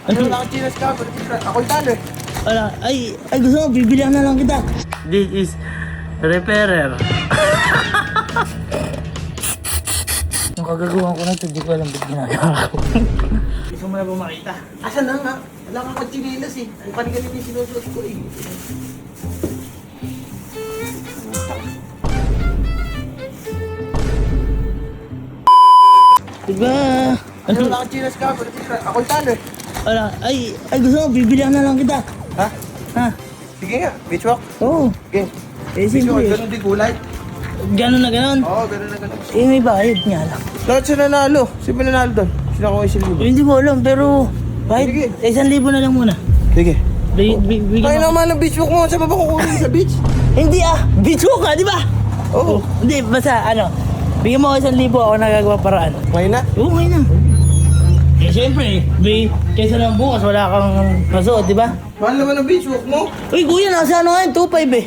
Ano lang ang chinas ka? Ako talo eh. Wala. Ay, gusto mo, bibilihan na lang kita. This is repairer. Yung kagagawa ko na ito, di ko alam ba't ginagawa ko. Gusto mo na ba makita? Asan na nga? Wala kang kachinilas eh. Ang kanina yung sinusuot ko eh. Diba? Ano lang ang chinas ka? Ako talo eh. Wala. Ay, gusto mo, bibilihan na lang kita. Ha? Ha? Sige nga, beach walk. Oo. Okay. Eh, Beach walk, siyempre. ganun din kulay. Ganon na ganon. Oo, ganun na ganun. Eh, may bayad nga lang. Lahat siya nanalo. Sino nanalo doon? Sino ako isang libo? Hindi ko alam, pero bayad. Sige. 1,000 na lang muna. Sige. Bigyan Kaya mo. naman ang beach walk mo. Saan ba kukunin sa beach? Hindi beach walk ka, di ba? Oo. Hindi, basta bigyan mo ako 1,000, ako nagagawa paraan. Ngayon na? Oo, ngayon na. Eh, siyempre, kaysa lang bukas, wala kang masuot, di ba? Mahal naman ang beach walk mo. Uy, kuya, nasa ano ngayon? 2,500 eh.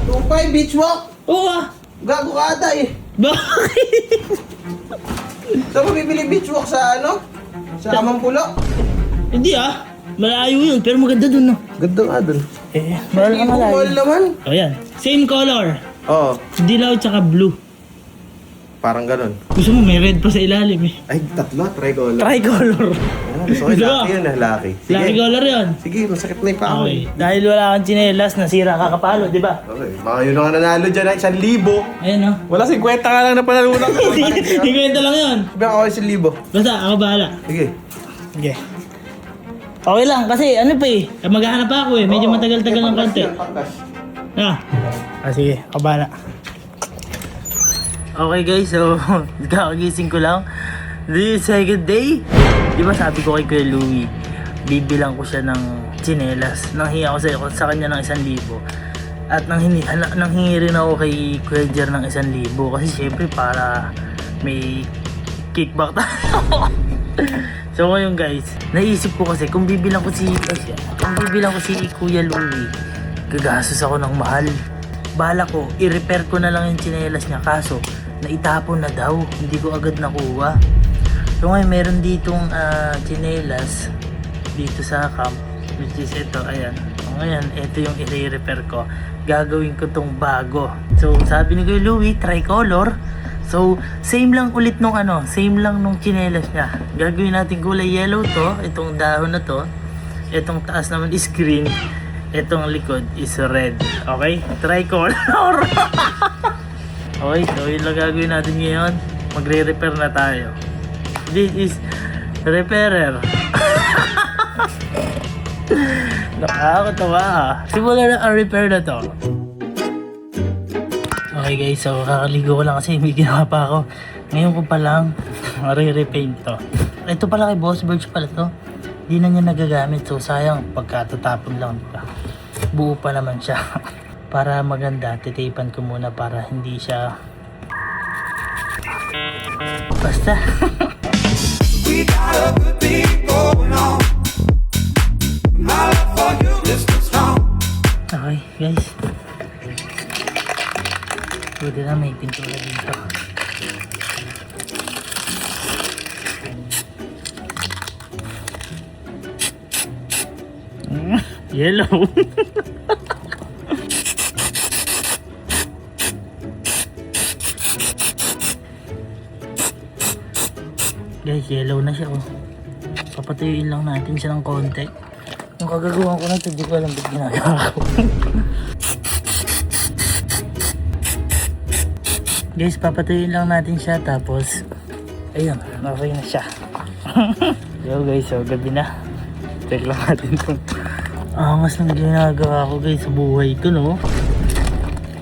2.5 beach walk. Oo Gago ka ata eh. Bakit? Saan mo bibili beach walk sa ano? Sa Amampulo? Hindi malayo yun, pero maganda dun, no? Ganda nga doon. Eh, mahal ka malayo. Mahal naman. O yan, same color. Oo. Dilaw tsaka blue. Parang ganun. Gusto mo, may red pa sa ilalim eh. Ay, tatlo. Tricolor. Tricolor. Gusto ko Gusto mo? lucky yun lucky. Sige. Lucky color yun. Sige, masakit na yung paa mo. Okay, dahil wala kang tsinelas, nasira ka kapalo, di ba? Okay, baka yun ang nanalo dyan ay 1,000. Ayan, no? Wala 50 ka lang na panalunan ko. Hindi kwenta lang yun. Sabi ako 1,000. Basta, ako bahala. Sige. Okay. Okay lang, kasi ano pa eh, maghahanap pa ako eh, medyo Oo. matagal-tagal ng konti. Pangkas. Sige, ako bahala. Okay guys, so kakagising ko lang. This is second day. Di ba sabi ko kay Kuya Louie, bibilang ko siya ng tsinelas. Nanghingi ako sa kanya ng 1,000. At nanghingi rin ako kay Kuya Jer ng 1,000. Kasi syempre para may kickback tayo. So ngayon guys, naisip ko kasi kung bibilang ko si Kuya Louie, gagastos ako ng mahal. Bala ko, i-repair ko na lang yung tsinelas niya, kaso naitapon na daw, hindi ko agad nakuha. So ngayon meron ditong tsinelas dito sa camp, which is ito, ayan. So ngayon, ito yung i-repair ko. Gagawin ko tong bago. So sabi ni Kuya Louie, tricolor. So same lang ulit nung same lang nung tsinelas niya. Gagawin natin kulay yellow to, itong dahon na to. Itong taas naman is green. Itong likod is red. Okay? Tricolor. Okay, so yun lang gagawin natin ngayon. Magre-repair na tayo. This is repairer. Nakakatawa Simula na ang repair na to. Okay guys, so kakaligo ko lang kasi may ginawa pa ako. Ngayon ko pa lang re-repaint to. Ito pala kay Boss Birch pala to. Di na niya nagagamit, so sayang pagkatatapon lang, diba? Buo pa naman siya. Para maganda, titipan ko muna para hindi siya basta. We got a good thing going on. My love for you is too strong. Okay guys, pwede na, may pintura dito. Yellow. Guys, yellow na siya Papatuyuin lang natin siya ng konti. Yung kagagawa ko na ito, di ko alam ba't ginagawa ko. Guys, papatuyuin lang natin siya, tapos ayun, okay na siya. Yo guys, so gabi na. Check lang natin itong angas ng ginagawa ko guys sa buhay ko, no?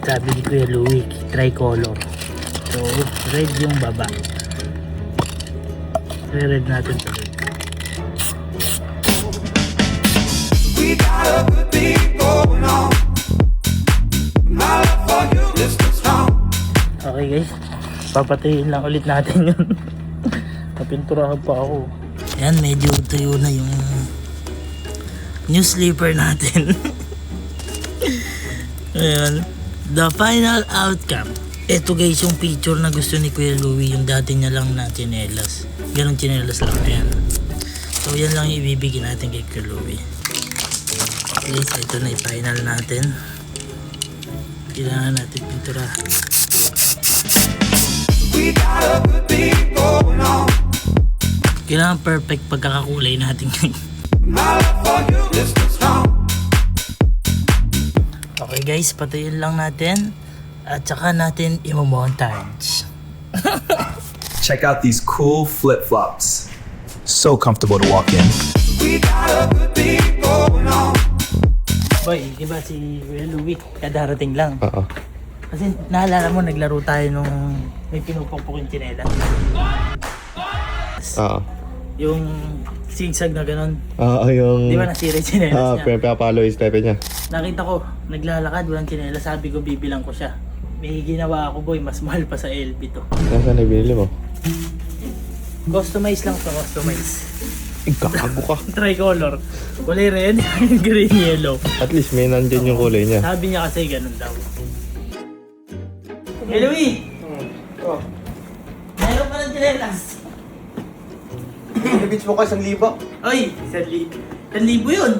Sabi ni Kuya Louie, tricolor. So, red yung baba. Re-red natin sa red. We got a good thing going on. My love for you is too strong. Okay guys, papatayin lang ulit natin yun. Napinturahan pa ako. Yan, medyo tuyo na yung new sleeper natin. Ayan, the final outcome. Ito guys yung picture na gusto ni Kuya Louie, yung dati niya lang na tsinelas. Ganun tsinelas lang, ayan. So yan lang yung ibibigay natin kay Kuya Louie. Okay, so ito na i-final natin. Kailangan natin pintura. We got a good thing going on. Kailangan perfect pagkakakulay natin ngayon. My love for you is too strong. Okay guys, patayin lang natin. At saka natin i-montage. Check out these cool flip-flops. So comfortable to walk in. We got a good thing going on. Boy, iba si Kuya Louie, kadarating lang. Oo. Kasi naalala mo, naglaro tayo nung may pinupukpok yung tsinelas. Oo. Yung zigzag na ganun. Oo, yung... Di ba nasira yung tsinelas niya? pinapalo yung step niya. Nakita ko, naglalakad, walang tsinelas. Sabi ko, bibilang ko siya. May ginawa ako boy, mas mahal pa sa LB to. Nasaan na binili mo? Customize lang to, customize. Gago ka. Tricolor. Kulay red, green, yellow. At least may nandyan yung kulay niya. Sabi niya kasi ganun daw. Hey Louie! Oh. Meron pa ng tsinelas. Binibitch mo ka 1,000. Oy, 1,000 yun.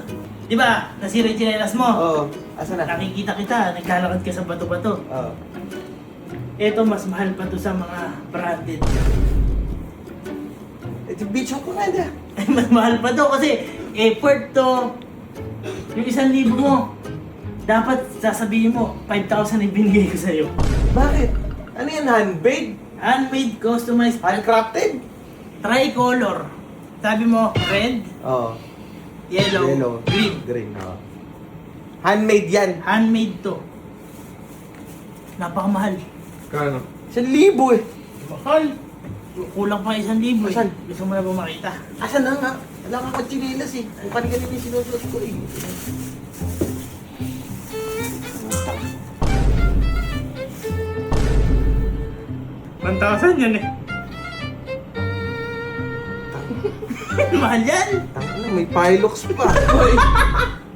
Di ba? Nasira yung tsinelas mo. Oo. Asa na? Nakikita kita, naglalakad ka sa bato-bato. Oo. Ito, mas mahal pa to sa mga branded. Bitch ko nga na. Mas mahal pa to kasi effort to. Yung 1,000 mo, dapat sasabihin mo, 5,000 yung binigay ko sa'yo. Bakit? Ano yan? Handmade? Handmade, customized, Handcrafted? tricolor. Sabi mo, red, Oo. yellow, green. Green, oo. Handmade yan. Handmade to. Napakamahal. Kano? 1,000 eh. Mahal. Kulang pa 1,000 eh. Saan? Gusto mo na ba makita? Asa na nga? Wala kang katsinilas eh. Kung kanina yung sinusuot ko eh. yan eh. Mahal yan. Tangina, may Pilox pa.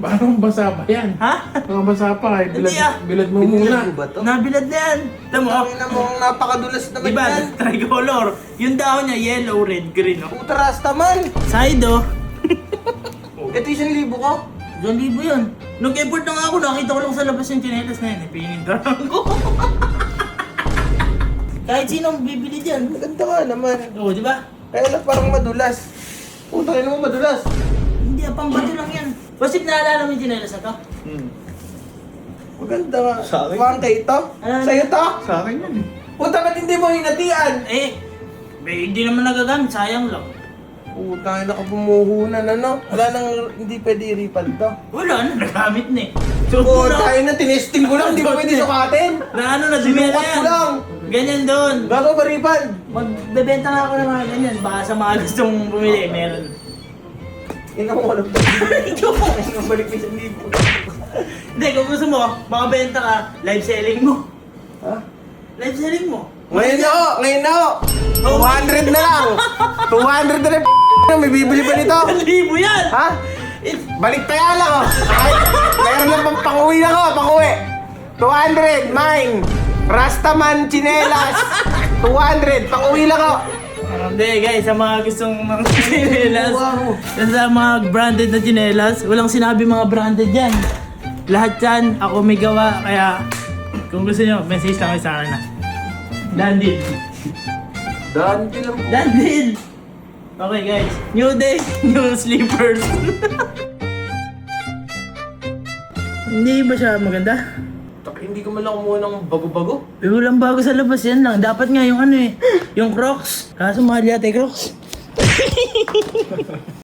Parang basa pa yan. Ha? Parang basa pa. Hindi ah. Bilad mo Binilad muna. mo ba to? Nabilad na yan. Tama mo. Tangina mo, ang napakadulas naman Diba? yan. Tricolor. Yung dahon niya, yellow, red, green. Oh. Puta rasta man. Side oh. Ito 1,000 ko. 2,000 yun. Nag-effort na nga ako. Nakita ko lang sa labas yung tsinelas na yan. Pinintaran ko. Kahit sino ang bibili dyan. Maganda ka naman. Oo, di ba? Kaya lang parang madulas. Puta rin mo madulas. Hindi, pambato lang yan. Basit naalala mo yung tsinelas na to? Maganda ka. Sa akin? Parang kayo to? Ano? Sa'yo to? Sa akin yan. Puta ba't hindi mo hinatian? Hindi naman nagagamit. Sayang lang. Puta na ka bumuhunan ano? Wala nang hindi pwede i-refund to. Wala na, nagamit na eh. So, Puta na tinesting ko lang, hindi mo pwede sukatin. na ano na, dumi na Sinukat yan. ko lang. Ganyan doon. Bago ba refund? Magbebenta nga ako ng mga ganyan. Baka sa mga gustong bumili, meron. Ikaw mo walang Ikaw balik mo 1,000. Hindi, kung gusto mo, makabenta ka, live selling mo. Ha? Live selling mo. Ngayon ako! 200 na lang! 200 na rin may bibili pa nito? 1,000 yan! Ha? Balik pa yan ako! Mayroon lang pang pang-uwi na ko, pang-uwi! 200, mine! Rastaman, chinelas! 200, pang-uwi lang ako! Hindi guys, sa mga gustong mga chinelas, Wow. sa mga branded na chinelas, walang sinabi mga branded yan. Lahat yan, ako may gawa, kaya kung gusto nyo, message lang kayo sa akin na. Done deal. Dante lang po. Done deal! Okay guys, new day, new sleepers. Hindi ba siya maganda? Hindi ko man lang kumuha ng bago-bago. Walang bago sa labas yan lang. Dapat nga yung ano eh, yung Crocs. Kaso mahal yata yung Crocs.